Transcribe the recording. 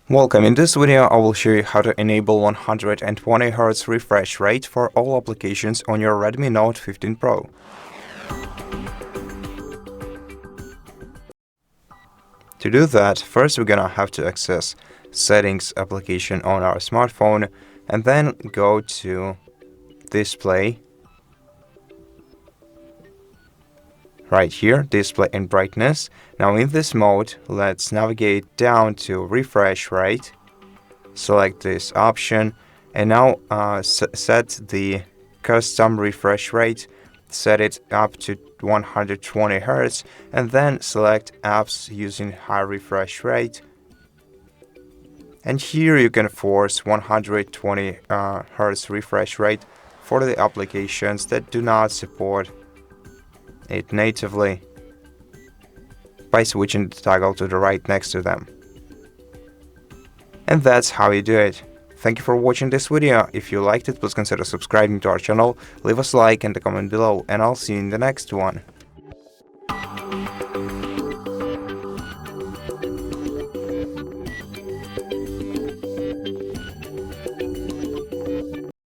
Welcome. In this video, I will show you how to enable 120 Hz refresh rate for all applications on your Redmi Note 15 Pro. To do that, first we're gonna have to access Settings application on our smartphone and then go to Display. Right here, Display and Brightness. Now in this mode, let's navigate down to Refresh Rate. Select this option and now set the custom refresh rate. Set it up to 120 Hz and then select apps using high refresh rate. And here you can force 120 Hz refresh rate for the applications that do not support it natively by switching the toggle to the right next to them. And that's how you do it. Thank you for watching this video. If you liked it, please consider subscribing to our channel, leave us a like and a comment below, and I'll see you in the next one.